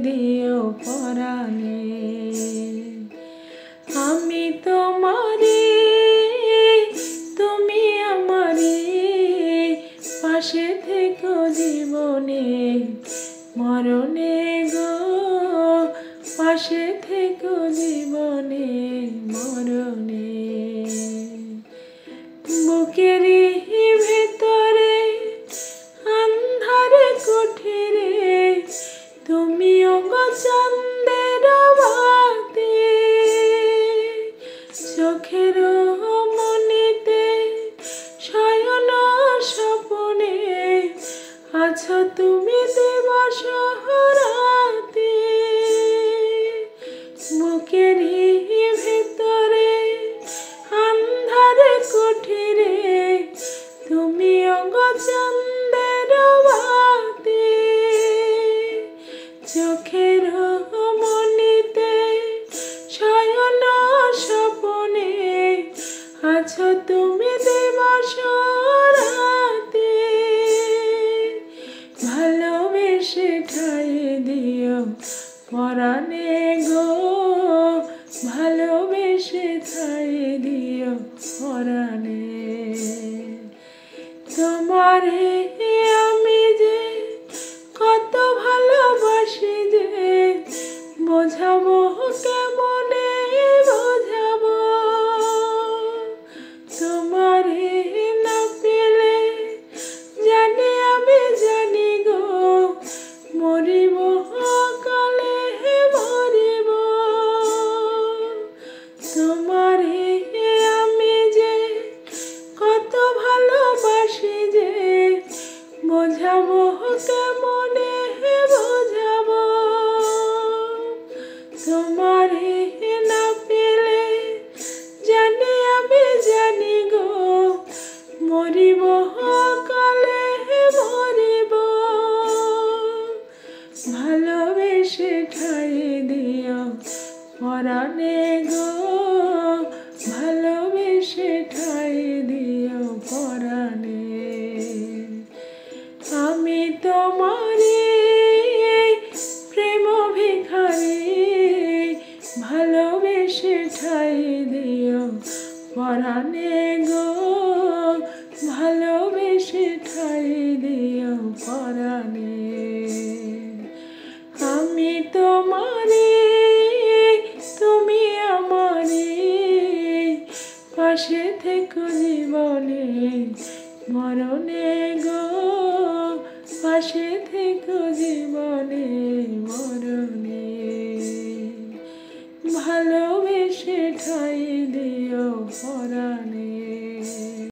দিও পরাণে। আমি তোমারে, তুমি আমারে, পাশে থেকো জীবনে মরণে গো, পাশে থেকো জীবনে মরণে। বুকের ভেতরে আন্ধারে কুঠিরে তুমি ওগো চাঁদের বাতি, চোখের মনিতে শয়ন স্বপনে আছো তুমি দিবস রাতি। বুকের ভেতরে আন্ধারে কুঠিরে তুমি ওগো চাঁদের বাতি, চোখের মনিতে শয়ন স্বপনে আছো তুমি দিবস রাতি। ভালোবেসে ঠাই দিও পরাণে গো, ভালোবেসে ঠাই দিও পরাণে। তোমারে আমি যে কত ভালোবাসি যে বোঝাবো কেমনে বোঝাবো। তোমারে না পেলে জানি আমি জানি গো মরিব কালে মরিব। তোমারে আমি যে কত ভালোবাসি যে বোঝাবো কেমনে বোঝাবো। তোমারে না পেলে জানি আমি জানি গো মরিব কালে মরিব। ভালোবেসে ঠাই দিও পরাণে গো, ভালোবেসে ঠাই দিও পরাণে। আমি তোমারে প্রেম ভিখারি, ভালোবেসে ঠাই দিও পরাণে গো, ভালোবেসে ঠাই দিও পরাণে। আমি তোমারে, তুমি আমারে, পাশে থেকো জীবনে মরণে গো,